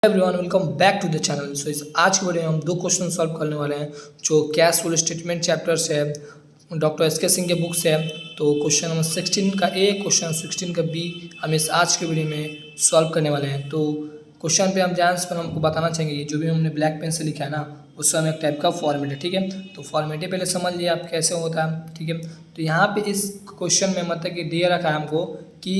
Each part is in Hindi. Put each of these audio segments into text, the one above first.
Everyone welcome back to the channel. So इस आज की वीडियो में हम दो क्वेश्चन सॉल्व करने वाले हैं जो कैश फ्लो स्टेटमेंट चैप्टर से है, डॉक्टर एस के सिंह के बुक से है। तो क्वेश्चन नंबर 16 का ए, क्वेश्चन 16 का बी हम इस आज के वीडियो में सॉल्व करने वाले हैं। तो क्वेश्चन पे हम जाने से पहले हमको बताना चाहेंगे जो भी हमने ब्लैक पेन से लिखा है ना उसका हम एक टाइप का फॉर्मेट है, ठीक है। तो फॉर्मेट पहले समझ लिया आप कैसे होता है, ठीक है। तो यहाँ पे इस क्वेश्चन में मतलब कि दिया रखा है हमको कि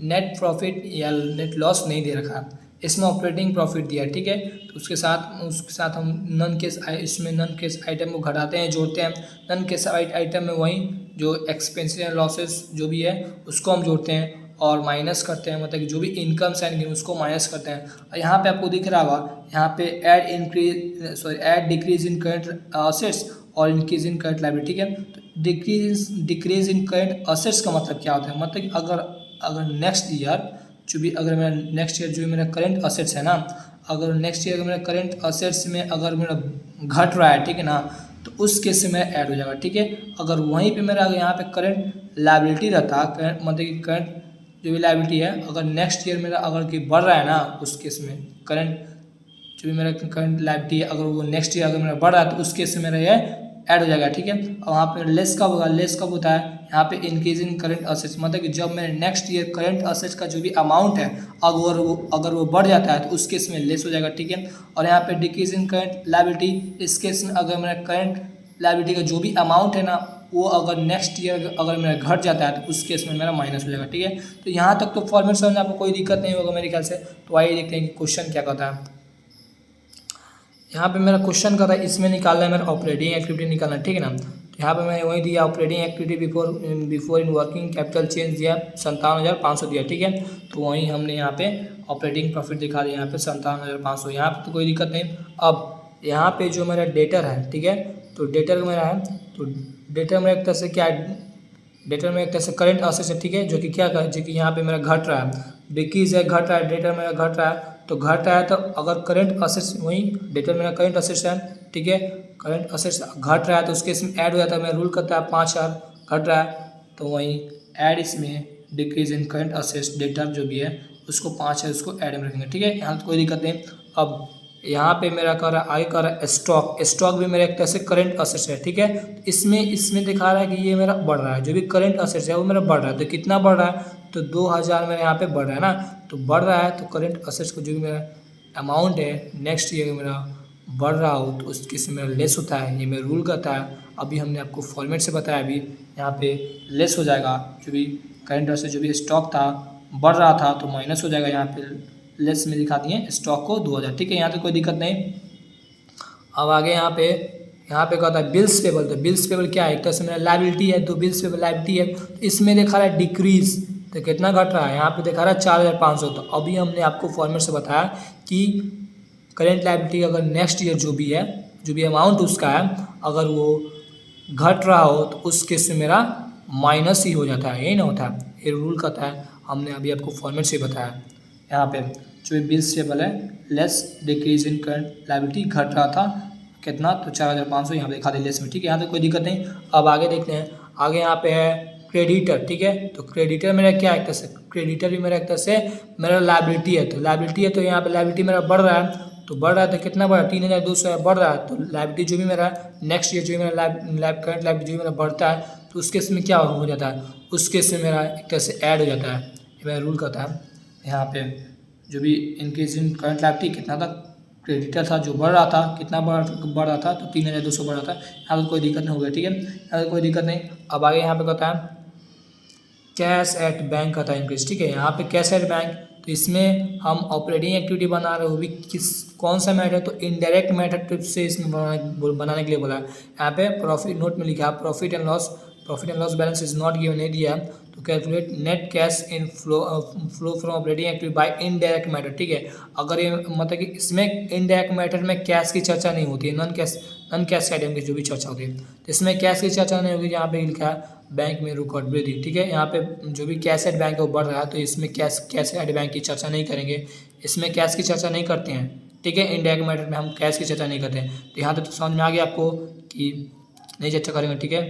नेट प्रॉफिट या नेट लॉस नहीं दे रखा है, इसमें ऑपरेटिंग प्रॉफिट दिया है, ठीक है। तो उसके साथ हम नन केस आइटम को घटाते हैं, जोड़ते हैं। नन केस आइटम में वही जो एक्सपेंसेस एंड लॉसेस जो भी है उसको हम जोड़ते हैं और माइनस करते हैं, मतलब कि जो भी इनकम एंड गेन उसको माइनस करते हैं। और यहाँ पे आपको दिख रहा होगा, यहाँ पे add decrease in current assets और इंक्रीज इन करंट लायबिलिटी, ठीक है। तो डिक्रीज इन करंट असेट्स का मतलब क्या होता है, मतलब कि अगर नेक्स्ट ईयर जो भी मेरा करंट असेट्स है ना, अगर नेक्स्ट ईयर मेरा करंट असेट्स में अगर मेरा घट रहा है, ठीक है ना, तो उस केस से मेरा ऐड हो जाएगा, ठीक है। अगर वहीं पे मेरा यहाँ पे करंट लायबिलिटी रहता, मतलब कि करंट जो भी लायबिलिटी है अगर नेक्स्ट ईयर मेरा अगर कि बढ़ रहा है ना, उस केस में करंट जो भी मेरा करंट लायबिलिटी है अगर वो नेक्स्ट ईयर अगर मेरा बढ़ रहा है तो उस केस से मेरा ये ऐड हो जाएगा, ठीक है। और वहाँ पे लेस कब होगा, लेस कब होता है, यहाँ पे इंक्रीज इन करंट असेट्स, मतलब कि जब मेरे नेक्स्ट ईयर करंट असेट्स का जो भी अमाउंट है अगर वो बढ़ जाता है तो उस केस में लेस हो जाएगा, ठीक है। और यहाँ पे डिक्रीज इन करंट लायबिलिटी, इस केस में अगर मेरा करंट लायबिलिटी का जो भी अमाउंट है ना वो अगर नेक्स्ट ईयर अगर मेरा घट जाता है तो उस केस में मेरा माइनस हो जाएगा, ठीक है। तो यहाँ तक तो फॉर्मेट समझ आपको कोई दिक्कत नहीं होगा मेरे ख्याल से। तो आइए देखते हैं कि क्वेश्चन क्या कहता है। यहाँ पे मेरा क्वेश्चन का था, इसमें निकालना है मेरा ऑपरेटिंग एक्टिविटी निकालना, ठीक है ना। तो यहाँ पे मैं वही दिया operating activity before in working capital change दिया 57,500 दिया, ठीक है। तो वहीं हमने यहाँ पे ऑपरेटिंग प्रॉफिट दिखा दिया, यहाँ पे 57,500, यहाँ पे तो कोई दिक्कत नहीं। अब यहाँ पे जो मेरा डेटर है, ठीक है, तो डेटर मेरा है, तो डेटर में एक तरह से क्या डेटर में एक तरह से करंट असेट्स है, ठीक है, जो कि क्या जो कि यहाँ पे मेरा घट रहा है, डिक्रीज है, घट रहा है, डेटर मेरा घट रहा है। तो घट रहा है तो अगर करंट असेट्स वही डेटर मेरा करंट असेट्स है, ठीक है, करंट असेट्स घट रहा है तो उसके इसमें ऐड हो जाता है, मेरा रूल करता है 5,000 घट रहा है तो वहीं ऐड इसमें decrease in current assets debtor जो भी है उसको 5,000 उसको ऐड में रखेंगे, ठीक है। यहाँ तो कोई दिक्कत नहीं। अब यहाँ पे मेरा कर रहा है आगे कर रहा है स्टॉक भी मेरा एक तरह से करंट असेट्स है, ठीक है। इसमें दिखा रहा है कि ये मेरा बढ़ रहा है, जो भी करंट असेट्स है वो मेरा बढ़ रहा है। तो कितना बढ़ रहा है, तो 2,000 मेरे यहाँ पे बढ़ रहा है ना, तो बढ़ रहा है तो करंट असेट्स का जो भी मेरा अमाउंट है नेक्स्ट ईयर मेरा बढ़ रहा हो तो उस केस में मेरा लेस होता है, ये मेरा रूल करता है। अभी हमने आपको फॉर्मेट से बताया, अभी यहाँ पे लेस हो जाएगा, जो भी करंट असेट्स जो भी स्टॉक था बढ़ रहा था तो माइनस हो जाएगा, यहाँ पे लेस में दिखा दिए स्टॉक को 2,000, ठीक है। यहाँ तो कोई दिक्कत नहीं। अब आगे यहाँ पे कहता है बिल्स पेबल। तो बिल्स पेबल क्या है, एक तरह से मेरा लायबिलिटी है, तो बिल्स पेबल लायबिलिटी है, तो इसमें दिखा रहा है डिक्रीज, तो कितना घट रहा है, यहाँ पे दिखा रहा है 4,500। तो अभी हमने आपको फॉर्मेट से बताया कि करेंट लायबिलिटी अगर नेक्स्ट ईयर जो भी है जो भी अमाउंट उसका है अगर वो घट रहा हो तो उस केस में मेरा माइनस ही हो जाता है, यही ना होता है, ये रूल कहता है। हमने अभी आपको फॉर्मेट से बताया। यहाँ पे जो बिल्स पेबल है less decrease in current liability घट रहा था कितना, तो 4,500 यहाँ पे दिखा दे लेस में, ठीक है। यहाँ तो कोई दिक्कत नहीं। अब आगे देखते हैं, आगे यहाँ पे है क्रेडिटर, ठीक है। तो क्रेडिटर मेरा क्या है, एक तरह से क्रेडिटर भी मेरा एक तरह से मेरा लायबिलिटी है, तो लायबिलिटी है तो यहाँ पे लायबिलिटी मेरा बढ़ रहा है, तो बढ़ रहा है तो कितना बढ़ा 3,200 बढ़ रहा है। तो लायबिलिटी जो भी मेरा नेक्स्ट ईयर जो भी मेरा करंट लायबिलिटी जो भी मेरा बढ़ता है तो उस केस में क्या हो जाता है, उस केस में मेरा एक तरह से ऐड हो जाता है, ये मेरा रूल कहता है। यहाँ पे जो भी इंक्रीज इन करंट लायबिलिटी कितना था, क्रेडिटर था जो बढ़ रहा था, कितना बढ़ रहा था, तो 3,200 बढ़ रहा था। यहाँ तो कोई दिक्कत नहीं हो गया, ठीक है, यहाँ तो कोई दिक्कत नहीं। अब आगे यहाँ पे कहता है कैश एट बैंक का था इंक्रीज, ठीक है। यहाँ पे कैश एट बैंक, तो इसमें हम ऑपरेटिंग एक्टिविटी बना रहे हो, वो भी कौन सा मैटर, तो इनडायरेक्ट मैटर से इसमें बनाने के लिए बोला है। यहाँ पे प्रॉफिट नोट में लिखा है profit and loss balance is not given, नहीं दिया। तो calculate net cash in flow from operating activity by indirect matter, ठीक है। अगर ये मतलब कि इसमें इनडायरेक्ट मैटर में कैश की चर्चा नहीं होती है, नॉन कैश आइटम की जो भी चर्चा होती है, तो इसमें कैश की चर्चा नहीं होगी। यहाँ पे लिखा है बैंक में रिकॉर्ड वृद्धि, ठीक है। यहाँ पे जो भी कैश एट बैंक है वो बढ़ रहा है तो इसमें कैश एट बैंक की चर्चा नहीं करेंगे, इसमें कैश की चर्चा नहीं करते हैं, ठीक है। इनडायरेक्ट मैटर में हम कैश की चर्चा नहीं करते हैं। तो यहाँ तक तो समझ में आ गया आपको कि नहीं चर्चा करेंगे, ठीक है।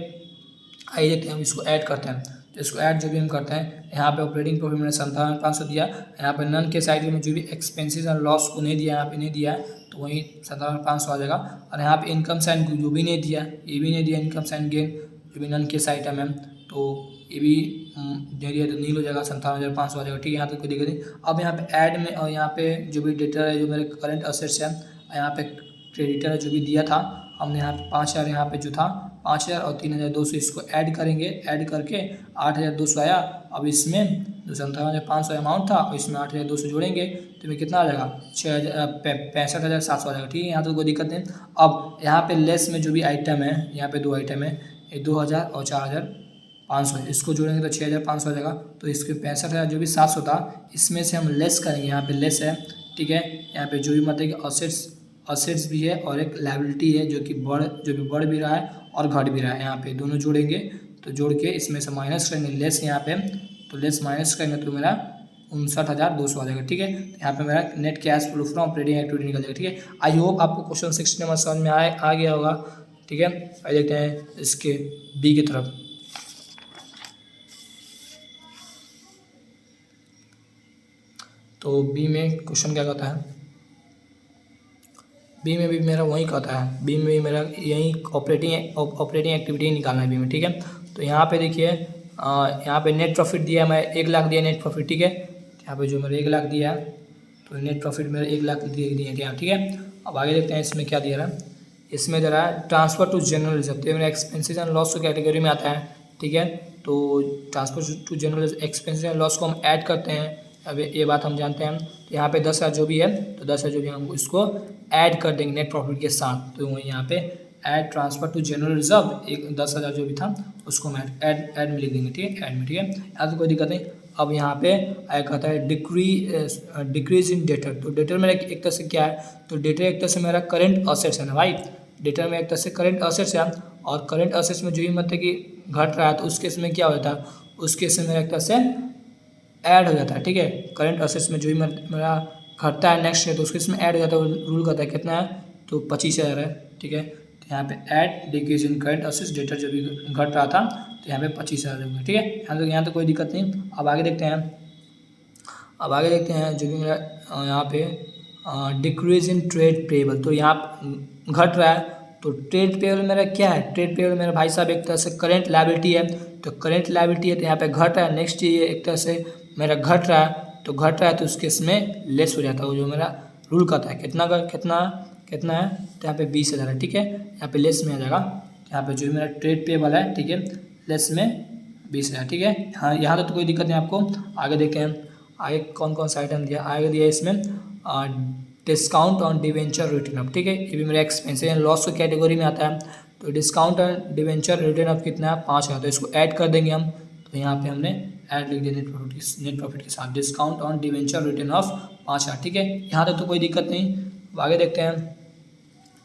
आइए देखते हैं हम इसको ऐड करते हैं। तो इसको ऐड जो भी हम करते हैं, यहाँ पे ऑपरेटिंग प्रॉफिट मैंने 57,500 दिया, यहाँ पे नन के साइड में जो भी एक्सपेंसेस और लॉस को नहीं दिया, यहाँ पे नहीं दिया है, तो वहीं 57,500 आ जाएगा। और यहाँ पे इनकम साइन जो भी नहीं दिया, ये भी नहीं दिया इनकम साइन गेन, जो भी नन केस आइटम है, तो ये भी दे दिया, तो नील हो जाएगा, 57,500 आ जाएगा। ठीक है, यहाँ तक कोई दिक्कत नहीं। अब यहाँ पे ऐड में और यहाँ पे जो भी डेटर है, जो मेरे करंट असेट्स है, यहाँ पे क्रेडिटर है जो भी दिया था हमने, यहाँ पे 5,000 यहाँ पे जो था 5,000 और 3,200 इसको ऐड करेंगे, ऐड करके 8,200 आया। अब इसमें जो 57,500 अमाउंट था और इसमें 8,200 जोड़ेंगे तो इसमें कितना आ जाएगा, 65,700 आ जाएगा। ठीक है, यहाँ तो कोई दिक्कत नहीं। अब यहाँ पे लेस में जो भी आइटम है, यहाँ पे 2 आइटम है, 2,000 और 4,500, इसको जोड़ेंगे तो 6,500 आ जाएगा। तो इसके 65,000 जो भी 700 था, इसमें से हम लेस करेंगे, यहाँ पे लेस है। ठीक है, यहाँ पे जो भी मतलब कि असेट्स भी है और एक लायबिलिटी है जो कि बढ़ भी रहा है और घट भी रहा है, यहाँ पे दोनों जोड़ेंगे, तो जोड़ के इसमें से माइनस करेंगे लेस, यहाँ पे तो लेस माइनस करेंगे तो मेरा 59,200 आ जाएगा। ठीक है, यहाँ पे मेरा net cash flow from operating activity निकल जाएगा। ठीक है, आई होप आपको क्वेश्चन 16 नंबर समझ में आ गया होगा। ठीक है, आइए देखते हैं इसके बी की तरफ। तो बी में क्वेश्चन क्या कहता है, बी में भी मेरा वही कहता है, बी में भी मेरा यही ऑपरेटिंग एक्टिविटी निकालना है बी में। ठीक है, तो यहाँ पे देखिए, यहाँ पे नेट प्रॉफिट दिया है, मैं 1 लाख दिया नेट प्रॉफिट। ठीक है, यहाँ पे जो मेरा 1 लाख दिया है, तो नेट प्रॉफिट मेरा 1 लाख दिया। ठीक है, अब आगे देखते हैं इसमें क्या दिया रहा है। इसमें दे रहा है ट्रांसफर टू जनरल रिजर्व, तो मेरा एक्सपेंसेस एंड लॉस कैटेगरी में आता है। ठीक है, तो transfer to general expenses and loss को हम ऐड करते हैं, अब ये बात हम जानते हैं। तो यहाँ पे 10,000 जो भी है, तो 10,000 जो भी हम इसको ऐड कर देंगे नेट प्रॉफिट के साथ, तो यहाँ पे add transfer to general reserve, एक 10,000 जो भी था उसको हम ऐड में लिख देंगे। ठीक है, ऐड में। ठीक है, यहाँ तो कोई दिक्कत नहीं। अब यहाँ पे आया कहता है डिक्रीज इन डेटर, तो डेटर मेरा एक तरह से क्या है, तो डेटर एक तरह से मेरा करंट असेट्स है ना भाई, डेटर में एक तरह से करंट असेट्स है, और करंट असेट्स में जो भी मतलब कि घट रहा है, तो उस केस में क्या होता है, उस केस में मेरा एक तरह से ऐड हो जाता है। ठीक है, करंट असेट्स में जो भी मेरा घटता है नेक्स्ट है, तो उसके इसमें ऐड हो जाता है, रूल करता है कितना है, तो 25,000 है। ठीक है, तो यहाँ पे add decrease in current assets debtor जो भी घट रहा था, तो यहाँ पे 25,000 होगा। ठीक है, यहाँ तो कोई दिक्कत नहीं। अब आगे देखते हैं जो भी मेरा यहाँ पे डिक्रीज इन ट्रेड पेएबल, तो यहाँ घट रहा है, तो ट्रेड पेएबल मेरा क्या है, ट्रेड पेएबल मेरा भाई साहब एक तरह से करंट लायबिलिटी है, तो करंट लायबिलिटी है, तो यहाँ पे घट रहा है। नेक्स्ट ये एक तरह से मेरा घट रहा है, तो उस केस में लेस हो जाता है, वो जो मेरा रूल कहता है कितना है, तो यहाँ पे 20,000 है। ठीक है, यहाँ पे लेस में आ जाएगा, यहाँ पे जो मेरा ट्रेड पेएबल है, ठीक है, लेस में 20,000। ठीक है, हाँ यहाँ तो कोई दिक्कत नहीं आपको। आगे देखते हैं आगे कौन कौन सा आइटम दिया, आगे दिया इसमें discount on debenture return of. ठीक है, ये भी मेरा एक्सपेंस एंड लॉस की कैटेगरी में आता है, तो discount on debenture return of कितना है, 5,000, तो इसको ऐड कर देंगे हम, तो यहाँ पे हमने ऐड लिख दिया नेट प्रॉफिट के साथ, discount on debenture return of 5,000। ठीक है, यहाँ तक तो कोई दिक्कत नहीं। अब आगे देखते हैं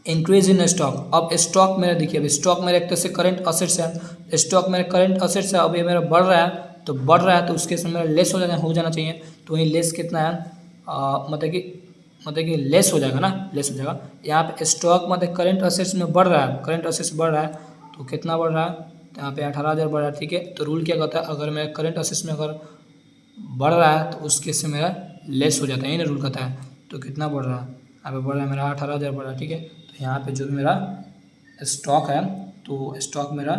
इंक्रीज इन स्टॉक। अब स्टॉक मेरा देखिए, अब स्टॉक मेरा एक तरह से करंट असेट्स है, स्टॉक मेरा करंट असेट्स है, अब ये मेरा बढ़ रहा है, तो उसके समय मेरा लेस हो जाना चाहिए, तो वही लेस कितना है, मतलब कि लेस हो जाएगा ना, लेस हो जाएगा। यहाँ पे स्टॉक मतलब करंट असेट्स में बढ़ रहा है, करंट असेट्स बढ़ रहा है, तो कितना बढ़ रहा है, तो यहाँ पे 18,000 बढ़ रहा है। ठीक है, तो रूल क्या कहता है, अगर मेरा करंट असेट्स में अगर बढ़ रहा है, तो उस केस से मेरा लेस हो जाता है, ये ना रूल कहता है। तो कितना बढ़ रहा है, यहाँ पे बढ़ रहा है मेरा 18,000 बढ़ रहा है। ठीक है, तो यहाँ पे जो भी मेरा स्टॉक है, तो स्टॉक मेरा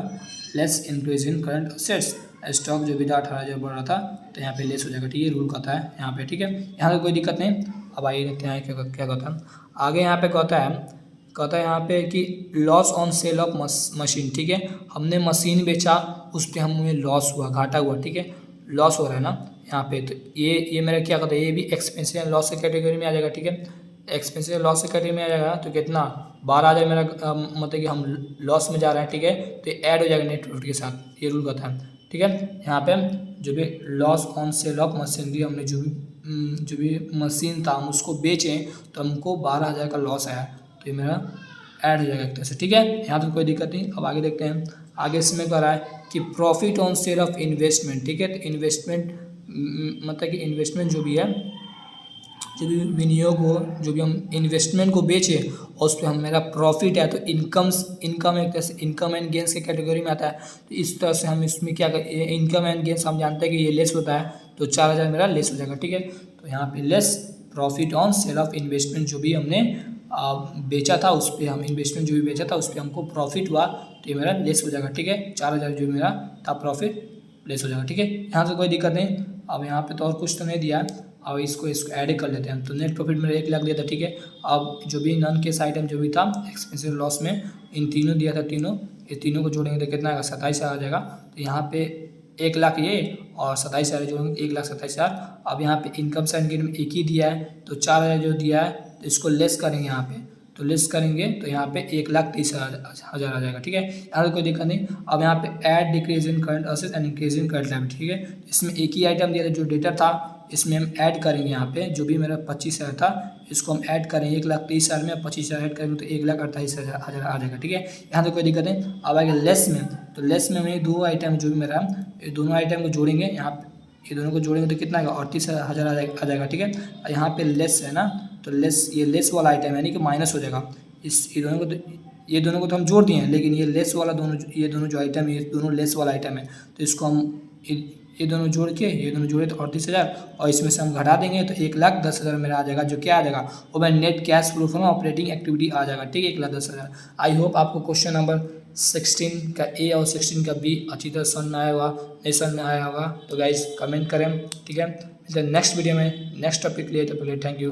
less increase in current assets, stock जो भी था 18,000 बढ़ रहा था, तो यहाँ पे लेस हो जाएगा। ठीक है, रूल कहता है यहाँ पे। ठीक है, यहाँ पे कोई दिक्कत नहीं। अब आइए देखते हैं क्या कहता है आगे। यहाँ पे कहता है यहाँ पे कि loss on sale of machine. ठीक है, हमने मशीन बेचा, उस पर हमें लॉस हुआ, घाटा हुआ। ठीक है, लॉस हो रहा है ना यहाँ पे, तो ये मेरा क्या कहता है, ये भी एक्सपेंसिव एंड लॉस की कैटेगरी में आ जाएगा। ठीक है, एक्सपेंसिव लॉस की कैटेगरी में आ जाएगा, तो कितना 12,000 मेरा मतलब कि हम लॉस में जा रहे हैं। ठीक है, तो ये ऐड हो जाएगा नेट प्रॉफिट के साथ, ये रूल कहता है। ठीक है, यहाँ पे जो भी loss on sale of machinery, हमने जो भी मशीन था हम उसको बेचें, तो हमको 12,000 का लॉस आया, तो ये मेरा ऐड हो जाएगा एक तरह से। ठीक है, यहाँ तो कोई दिक्कत नहीं। अब आगे देखते हैं, आगे इसमें कह रहा है कि profit on sale of investment. ठीक है, तो इन्वेस्टमेंट मतलब कि इन्वेस्टमेंट जो भी है जो भी विनियोग हो, जो भी हम इन्वेस्टमेंट को बेचे और उस पर हम मेरा प्रॉफिट है तो इनकम एक तरह से इनकम एंड गेंस के कैटेगरी में आता है। तो इस तरह से हम इसमें क्या कर इनकम एंड गेंस हम जानते हैं कि ये लेस होता है, तो 4,000 मेरा लेस हो जाएगा। ठीक है, तो यहाँ पे less profit on sale of investment, जो भी हमने बेचा था उस पर, हम इन्वेस्टमेंट जो भी बेचा था उस पर हमको प्रॉफिट हुआ तो ये मेरा लेस हो जाएगा। ठीक है, 4,000 जो मेरा था प्रॉफिट लेस हो जाएगा। ठीक है, यहाँ से कोई दिक्कत नहीं। अब यहाँ पे तो और कुछ तो नहीं दिया, अब इसको ऐड कर लेते हैं। तो नेट प्रॉफिट मेरा 1 लाख दिया था। ठीक है, अब जो भी नॉन कैश आइटम जो भी था एक्सपेंसिव लॉस में इन तीनों दिया था, ये तीनों को जोड़ेंगे तो कितना आएगा, 27,000 आ जाएगा। तो यहाँ पे 1 लाख ये और 27,000 जोड़ेंगे, 1,27,000। अब यहाँ पे इनकम साइन गेट में 1 ही दिया है तो 4,000 जो दिया है तो इसको लेस करेंगे यहाँ पे, तो लेस करेंगे तो यहाँ पे 1,30,000 आ जाएगा। ठीक है, यहाँ पे कोई दिक्कत नहीं। अब यहाँ पे add decrease in current assets and increase in current liability. ठीक है, इसमें एक ही आइटम दिया था जो डेटर था, इसमें हम ऐड करेंगे यहाँ पे जो भी मेरा 25,000 था इसको हम ऐड करेंगे 1,30,000 में 25,000 ऐड करेंगे तो 1,28,000 आ जाएगा। ठीक है, यहाँ पे कोई दिक्कत नहीं। अब आएगा लेस में, तो लेस में हमें 2 आइटम जो भी मेरा ये दोनों आइटम को जोड़ेंगे, यहाँ पे ये दोनों को जोड़ेंगे तो कितना आएगा, 38,000 आ जाएगा। ठीक है, यहाँ पे लेस है ना, तो लेस ये लेस वाला आइटम यानी कि माइनस हो जाएगा। ये दोनों को तो हम जोड़ दिए हैं, लेकिन ये लेस वाला ये दोनों जो आइटम है ये दोनों लेस वाला आइटम है, तो इसको हम ये दोनों जोड़ के ये दोनों जोड़े तो 38,000 और इसमें से हम घटा देंगे तो 1,10,000 मेरा आ जाएगा, जो क्या आ जाएगा वो मैं net cash flow from operating activity आ जाएगा। ठीक है, 1,10,000। आई होप आपको क्वेश्चन नंबर 16 का ए और 16 का बी अच्छी तरह समझ में आया होगा, नहीं समझ में आया होगा तो गाइज कमेंट करें। ठीक है, नेक्स्ट वीडियो में नेक्स्ट टॉपिक लिए, तो पहले थैंक यू।